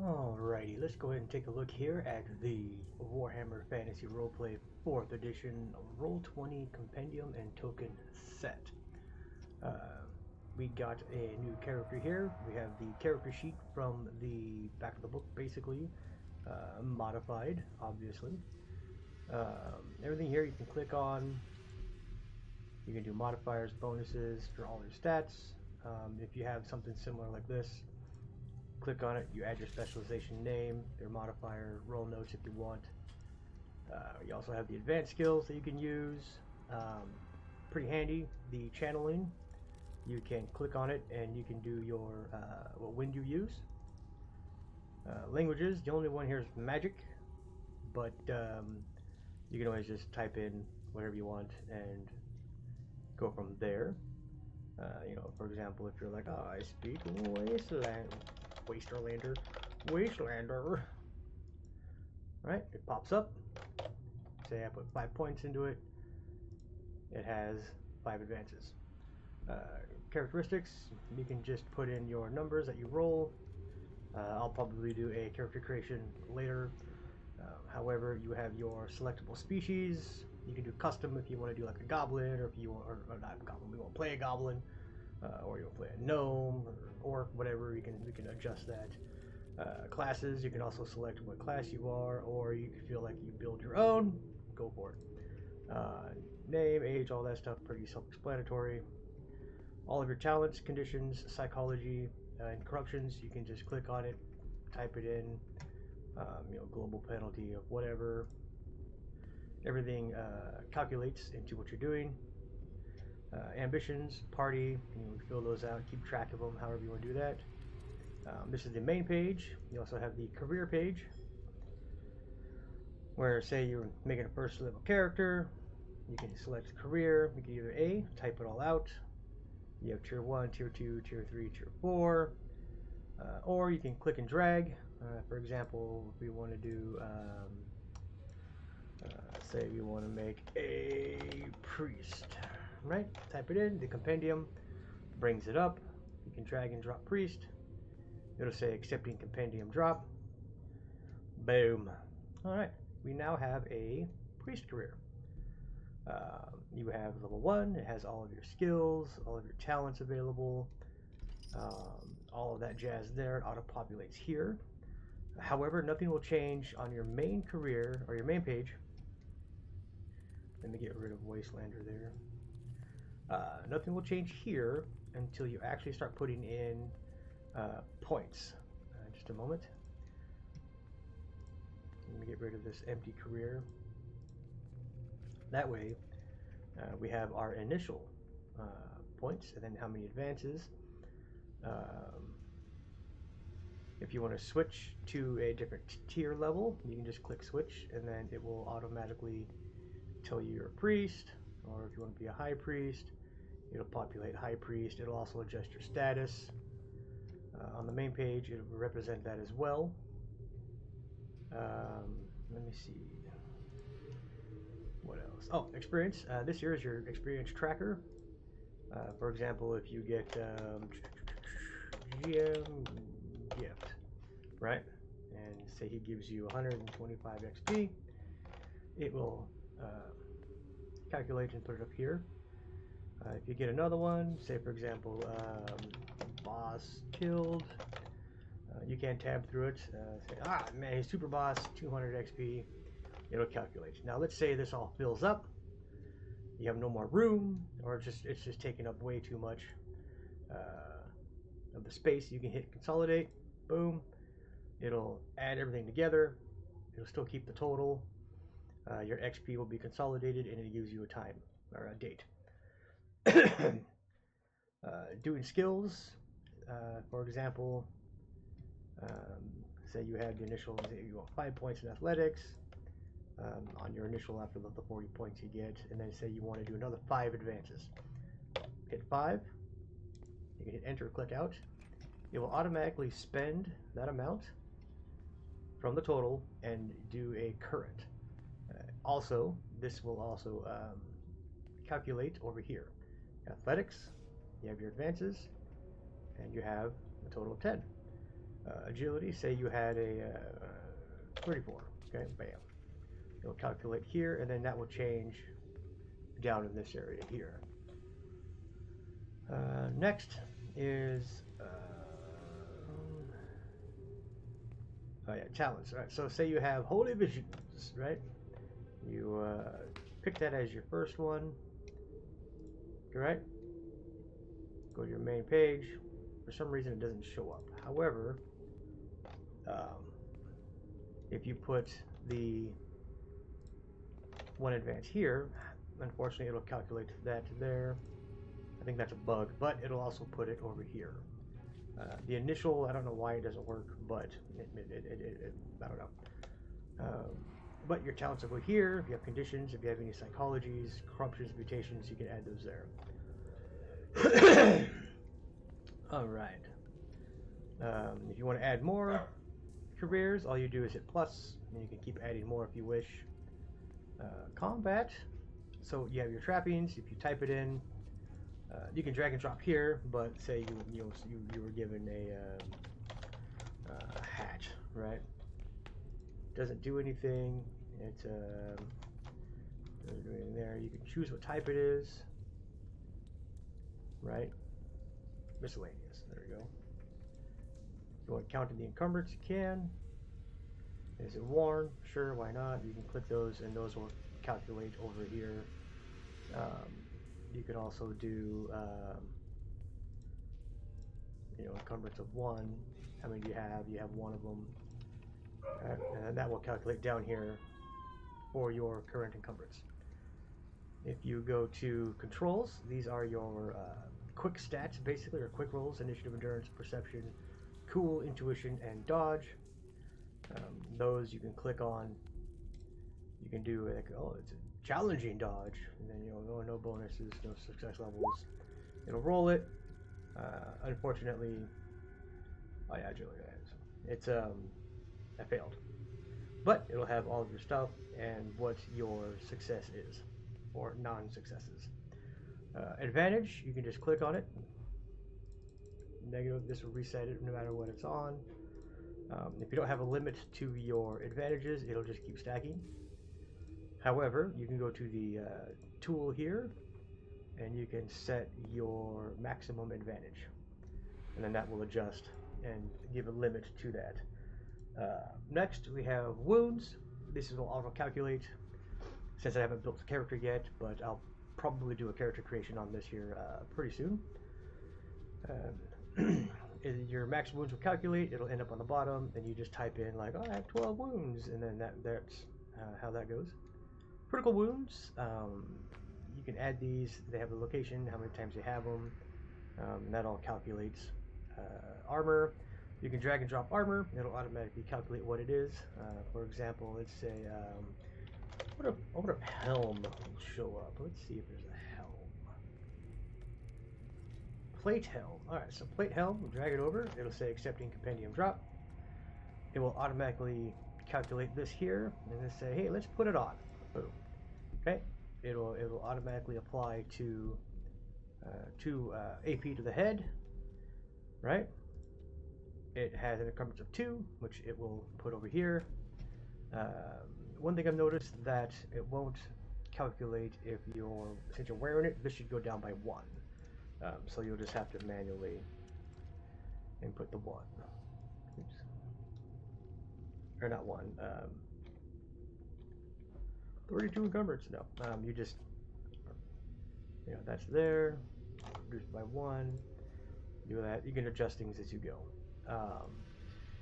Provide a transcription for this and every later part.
Alrighty, let's go ahead and take a look here at the Warhammer Fantasy Roleplay 4th Edition Roll20 Compendium and Token Set. We got a new character here. We have the character sheet from the back of the book, basically, modified, obviously. Everything here you can click on. You can do modifiers, bonuses for all your stats. If you have something similar like this, click on it, you add your specialization name, your modifier, roll notes if you want. You also have the advanced skills that you can use. Pretty handy. The channeling, you can click on it and you can do your what wind you use. Languages, the only one here is magic, but you can always just type in whatever you want and go from there. You know, for example, if you're like, oh, I speak Wastelander. Right, it pops up. Say I put 5 points into it. It has 5 advances. Characteristics, you can just put in your numbers that you roll. I'll probably do a character creation later. However, you have your selectable species. You can do custom if you want to do like a goblin, or if you want, or not a goblin, we won't play a goblin, or you'll play a gnome or orc, whatever. We can adjust that. Classes, you can also select what class you are, or you feel like you build your own, go for it. Name, age, all that stuff, pretty self-explanatory. All of your talents, conditions, psychology, and corruptions, you can just click on it, type it in. You know, global penalty of whatever. Everything calculates into what you're doing. Ambitions, party, you fill those out, keep track of them, however you want to do that. This is the main page. You also have the career page, where say you're making a first level character, you can select career. You can either A, type it all out. You have tier 1, tier 2, tier 3, tier 4, or you can click and drag. For example, if we want to do, say we want to make a priest, right? Type it in, the compendium brings it up. You can drag and drop priest. It'll say accepting compendium drop. Boom. All right, we now have a priest career. You have level 1, it has all of your skills, all of your talents available, all of that jazz there. It auto-populates here. However, nothing will change on your main career, or your main page. Let me get rid of Wastelander there. Nothing will change here until you actually start putting in points. Just a moment. Let me get rid of this empty career. That way, we have our initial points, and then how many advances. If you want to switch to a different tier level, you can just click switch, and then it will automatically tell you you're a priest. Or if you want to be a high priest, it'll populate high priest. It'll also adjust your status. On the main page, it'll represent that as well. Let me see. What else? Oh, experience. This here is your experience tracker. For example, if you get GM gift, right? And say he gives you 125 XP, it will calculate and put it up here. If you get another one, say for example, boss killed, you can tab through it. Say, ah, man, he's super boss, 200 XP. It'll calculate. Now let's say this all fills up. You have no more room, or it's just taking up way too much of the space. You can hit consolidate. Boom. It'll add everything together. It'll still keep the total. Your XP will be consolidated, and it gives you a time or a date. Doing skills, for example, say you have the initial, you want 5 points in athletics on your initial after the 40 points you get, and then say you want to do another 5 advances. Hit 5. You can hit enter, click out. It will automatically spend that amount from the total and do a current. Also, this will also calculate over here. Athletics, you have your advances, and you have a total of 10. Agility, say you had a 34. Okay, bam. It'll calculate here, and then that will change down in this area here. Next is oh yeah, talents. All right, so say you have holy visions, right? You pick that as your first one. Right? Go to your main page. For some reason, it doesn't show up. However, if you put the one advance here, unfortunately, it'll calculate that there. I think that's a bug, but it'll also put it over here. The initial, I don't know why it doesn't work, but I don't know. But your talents will go here. If you have conditions, if you have any psychologies, corruptions, mutations, you can add those there. All right. If you want to add more careers, all you do is hit plus, and you can keep adding more if you wish. Combat. So you have your trappings. If you type it in, you can drag and drop here. But say you were given a hat, right? Doesn't do anything. It's doesn't do anything there. You can choose what type it is. Right? Miscellaneous. There we go. If you want to count in the encumbrance, you can. Is it worn? Sure, why not? You can click those, and those will calculate over here. You can also do, encumbrance of 1. How many do you have? You have 1 of them. And that will calculate down here for your current encumbrance. If you go to controls, these are your quick stats, basically, or quick rolls: initiative, endurance, perception, cool, intuition, and dodge. Those you can click on. You can do like, oh, it's a challenging dodge, and then no bonuses, no success levels. It'll roll it. Unfortunately, oh yeah, it's I failed, but it'll have all of your stuff and what your success is, or non-successes. Advantage, you can just click on it. Negative, this will reset it no matter what it's on. If you don't have a limit to your advantages, it'll just keep stacking. However, you can go to the tool here, and you can set your maximum advantage, and then that will adjust and give a limit to that. Next, we have wounds. This will auto-calculate, since I haven't built a character yet, but I'll probably do a character creation on this here pretty soon. Your max wounds will calculate. It'll end up on the bottom, and you just type in like, oh, I have 12 wounds, and then that's how that goes. Critical wounds, you can add these. They have the location, how many times you have them, and that all calculates. Armor, you can drag and drop armor. It'll automatically calculate what it is. For example, let's say, what a helm will show up. Let's see if there's a helm. Plate helm. Alright, so plate helm, we'll drag it over. It'll say accepting compendium drop. It will automatically calculate this here, and then say, hey, let's put it on. Boom. Okay. It'll automatically apply to AP to the head. Right? It has an encumbrance of 2, which it will put over here. One thing I've noticed that it won't calculate if since you're wearing it, this should go down by 1. So you'll just have to manually input the 1. Oops. Or not 1. 32 encumbrance. No. You just, that's there. Reduced by 1. Do that. You can adjust things as you go.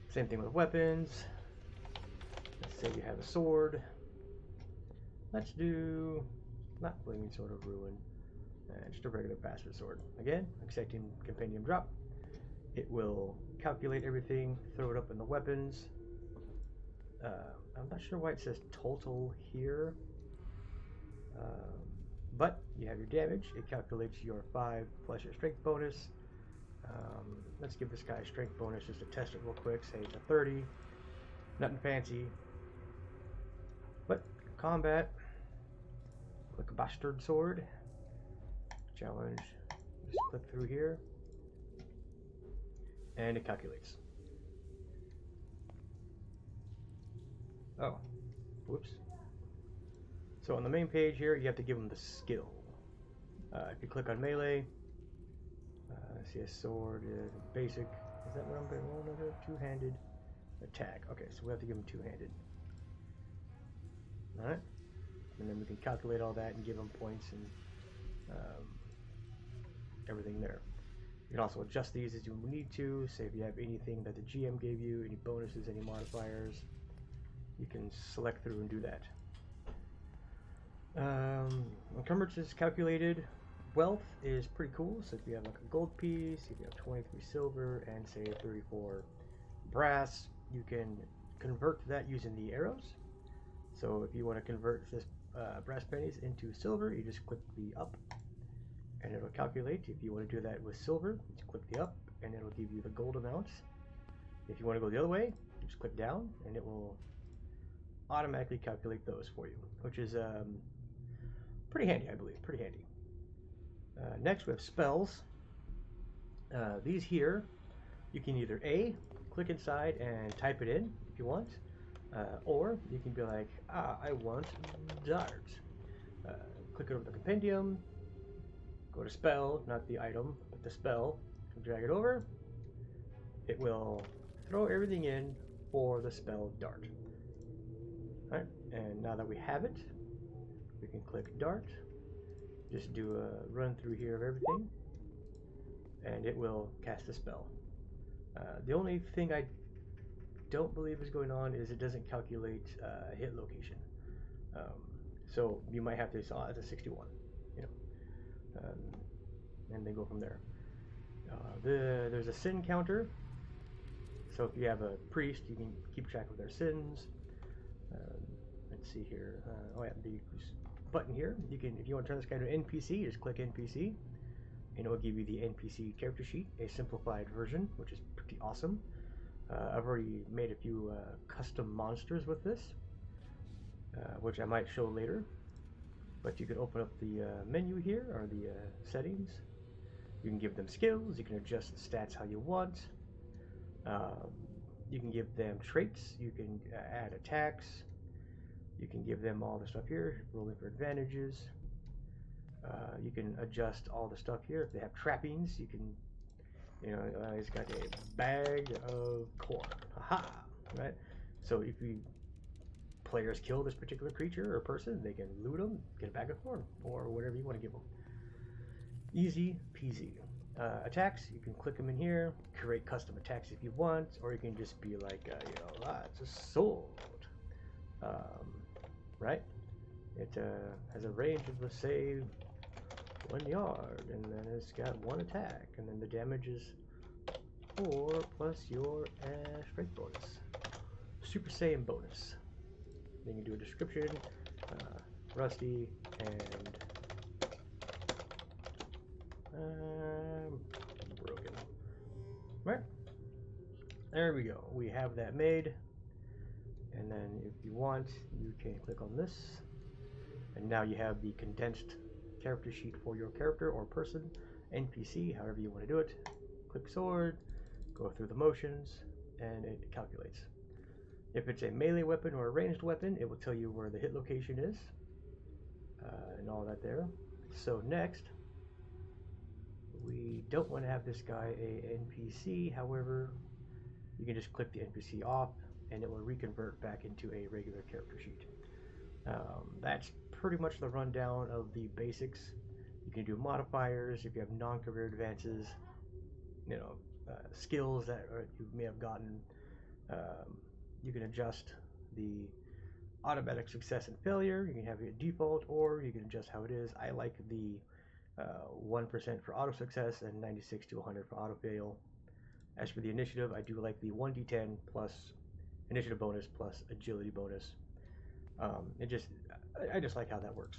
Same thing with weapons. Let's say you have a sword. Let's do not flaming sword of ruin, just a regular bastard sword. Again, accepting compendium drop. It will calculate everything, throw it up in the weapons. I'm not sure why it says total here, but you have your damage. It calculates your 5 plus your strength bonus. Let's give this guy a strength bonus just to test it real quick. Say it's a 30. Nothing fancy. But combat. Click a bastard sword. Challenge. Just click through here. And it calculates. Oh, whoops. So on the main page here, you have to give them the skill. If you click on melee, see a sword, basic. Is that what I'm going to roll under? Two-handed attack. Okay, so we have to give them two-handed. Alright. And then we can calculate all that and give them points and everything there. You can also adjust these as you need to. Say if you have anything that the GM gave you, any bonuses, any modifiers, you can select through and do that. Encumbrances calculated. Wealth is pretty cool. So if you have like a gold piece, if you have 23 silver and say 34 brass, you can convert that using the arrows. So if you want to convert this brass pennies into silver, you just click the up and it'll calculate. If you want to do that with silver, you just click the up and it'll give you the gold amounts. If you want to go the other way, you just click down and it will automatically calculate those for you, which is pretty handy, I believe. Pretty handy. Next we have spells. These here, you can either A, click inside and type it in if you want, or you can be like, I want dart. Click it over the compendium, go to spell, not the item, but the spell, drag it over. It will throw everything in for the spell dart. Alright, and now that we have it, we can click dart. Just do a run through here of everything, and it will cast a spell. The only thing I don't believe is going on is it doesn't calculate hit location. So you might have to, it's a 61, you know, and then go from there. There's a sin counter. So if you have a priest, you can keep track of their sins. Let's see here. Oh yeah, the button here. You can, if you want to turn this guy to an NPC, just click NPC, and it will give you the NPC character sheet, a simplified version, which is pretty awesome. I've already made a few custom monsters with this, which I might show later. But you can open up the menu here, or the settings. You can give them skills. You can adjust the stats how you want. You can give them traits. You can add attacks. You can give them all the stuff here, rolling for advantages. You can adjust all the stuff here. If they have trappings, you can, you know, he's got a bag of corn. Aha! Right? So if you players kill this particular creature or person, they can loot them, get a bag of corn, or whatever you want to give them. Easy peasy. Attacks, you can click them in here, create custom attacks if you want, or you can just be like, you know, it's a sword. Right? It has a range of, let's say, 1 yard, and then it's got 1 attack, and then the damage is 4 plus your strength bonus. Super Saiyan bonus. Then you do a description, rusty, and broken. Right? There we go. We have that made. And then if you want, you can click on this. And now you have the condensed character sheet for your character or person, NPC, however you want to do it. Click sword, go through the motions, and it calculates. If it's a melee weapon or a ranged weapon, it will tell you where the hit location is, and all that there. So next, we don't want to have this guy a NPC. However, you can just click the NPC off, and it will reconvert back into a regular character sheet. That's pretty much the rundown of the basics. You can do modifiers if you have non-career advances, you know, skills that you may have gotten. You can adjust the automatic success and failure. You can have it default, or you can adjust how it is. I like the 1% for auto success and 96 to 100 for auto fail. As for the initiative, I do like the 1d10 plus initiative bonus plus agility bonus. I just like how that works.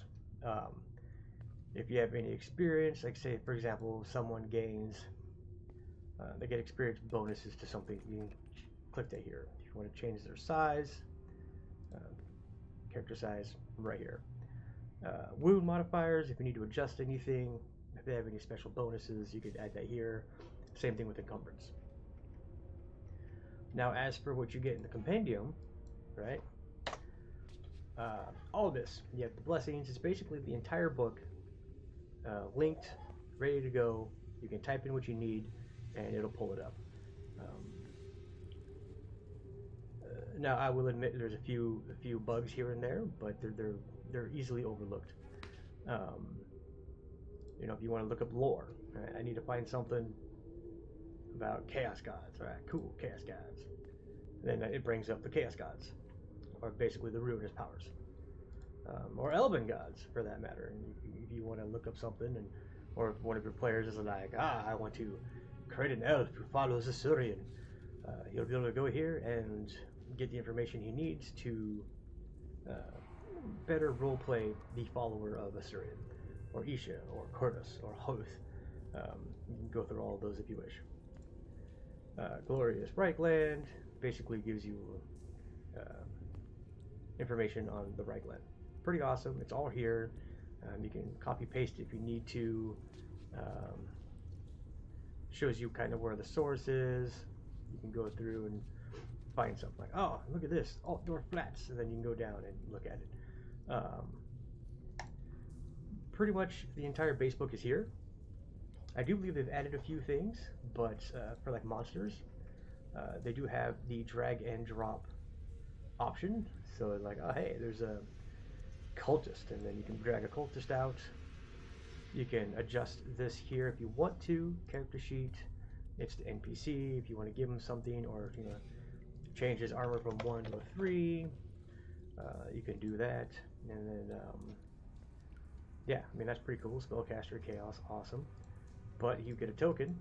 If you have any experience, like say for example, someone gains, they get experience bonuses to something, you can click that here. If you want to change their size, character size, right here. Wound modifiers, if you need to adjust anything, if they have any special bonuses, you could add that here. Same thing with encumbrance. Now as for what you get in the compendium, right? all this. You have the blessings. It's basically the entire book linked, ready to go. You can type in what you need, and it'll pull it up. Now, I will admit there's a few bugs here and there, but they're easily overlooked. You know, if you want to look up lore, right? I need to find something about chaos gods. All right, cool, chaos gods. And then it brings up the chaos gods, or basically the ruinous powers, or elven gods for that matter. And if you want to look up something, and or if one of your players is like, I want to create an elf who follows Assyrian, he'll be able to go here and get the information he needs to better roleplay the follower of Assyrian, or Isha, or Kurtis, or Hoth. You can go through all of those if you wish. Glorious Reichland basically gives you information on the Reichland. Pretty awesome. It's all here. You can copy paste if you need to. Shows you kind of where the source is. You can go through and find something like, oh, look at this, Altdorf Flats, and then you can go down and look at it. Pretty much the entire base book is here. I do believe they've added a few things, but for like monsters, they do have the drag and drop option. So like, oh hey, there's a cultist, and then you can drag a cultist out. You can adjust this here if you want to. Character sheet. It's the NPC if you want to give him something, or you know, change his armor from 1 to a 3. You can do that, and then yeah, I mean that's pretty cool. Spellcaster Chaos, awesome. But you get a token.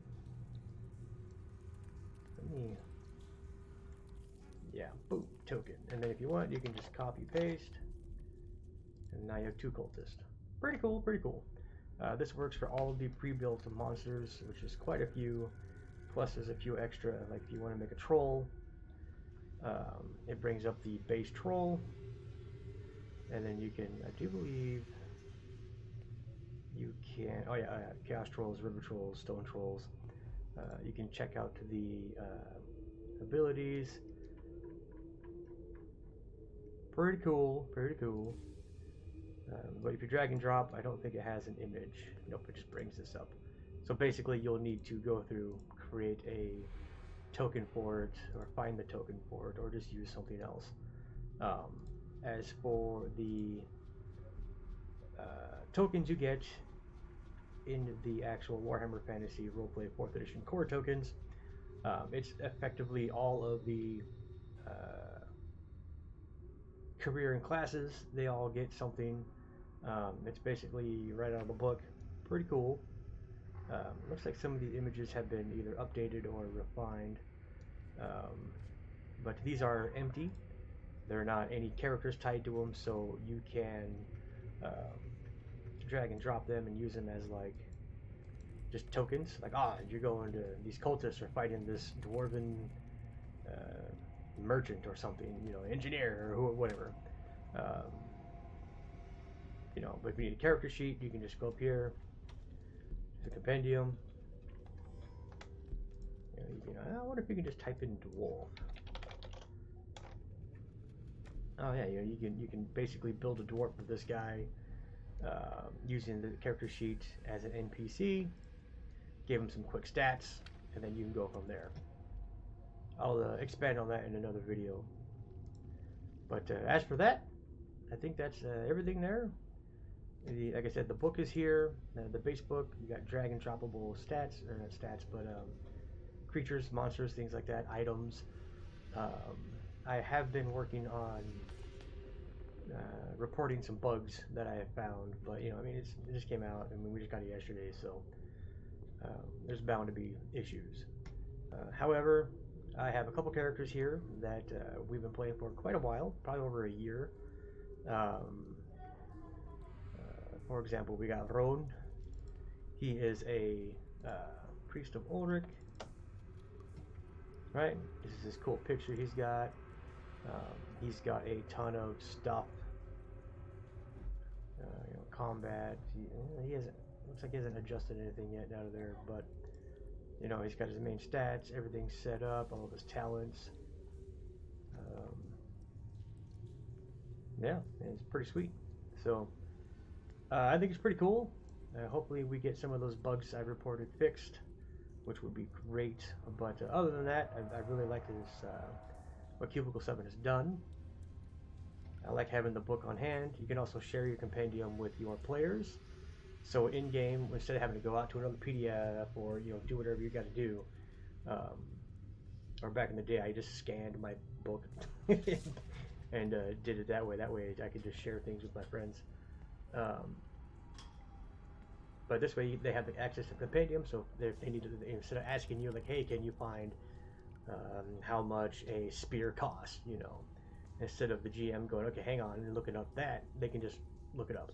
Yeah, boom, token. And then if you want, you can just copy paste, and now you have 2 cultists. Pretty cool, pretty cool. This works for all of the pre-built monsters, which is quite a few. Plus there's a few extra, like if you want to make a troll, it brings up the base troll, and then you can, I do believe, you can, oh yeah, chaos trolls, river trolls, stone trolls. You can check out the abilities. Pretty cool, pretty cool. But if you drag and drop, I don't think it has an image. Nope, it just brings this up. So basically you'll need to go through, create a token for it, or find the token for it, or just use something else. As for the tokens you get in the actual Warhammer Fantasy Roleplay 4th Edition core tokens, it's effectively all of the career and classes. They all get something. It's basically right out of the book. Pretty cool. Looks like some of the images have been either updated or refined, but these are empty. There are not any characters tied to them, so you can drag and drop them and use them as like just tokens. Like, you're going to, these cultists are fighting this dwarven merchant or something, you know, engineer or whatever. You know, but if you need a character sheet, you can just go up here to the compendium. You know, I wonder if you can just type in dwarf. Oh yeah, you know, you can basically build a dwarf with this guy using the character sheet as an NPC. Give him some quick stats, and then you can go from there. I'll expand on that in another video. But as for that, I think that's everything there. Like I said, the book is here. The base book, you got drag and droppable stats, or not stats, but creatures, monsters, things like that, items. I have been working on reporting some bugs that I have found, but you know, I mean, it just came out. I mean, we just got it yesterday, so there's bound to be issues. However, I have a couple characters here that we've been playing for quite a while, probably over a year. For example, we got Ron. He is a priest of Ulrich. Right? This is this cool picture he's got. He's got a ton of stuff. You know, combat. He hasn't. Looks like he hasn't adjusted anything yet out of there, but you know, he's got his main stats, everything's set up, all of his talents. Yeah, it's pretty sweet. So I think it's pretty cool. Hopefully we get some of those bugs I reported fixed, which would be great. But other than that, I really like this, what Cubicle 7 has done. I like having the book on hand. You can also share your compendium with your players. So in game, instead of having to go out to another PDF or do whatever you got to do, um, or back in the day, I just scanned my book and did it that way. That way, I could just share things with my friends. Um, but this way, they have the access to the compendium. So if they need to, instead of asking you like, "Hey, can you find how much a spear costs?" Instead of the GM going, "Okay, hang on," and looking up that, they can just look it up,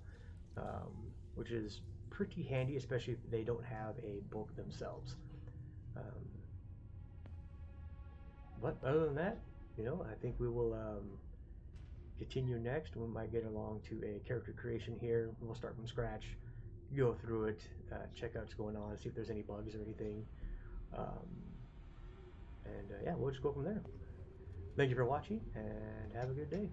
which is pretty handy, especially if they don't have a book themselves. Um, but other than that, I think we will continue next. We might get along to a character creation here. We'll start from scratch, go through it, check out what's going on, see if there's any bugs or anything. Um, and yeah, we'll just go from there. Thank you for watching, and have a good day.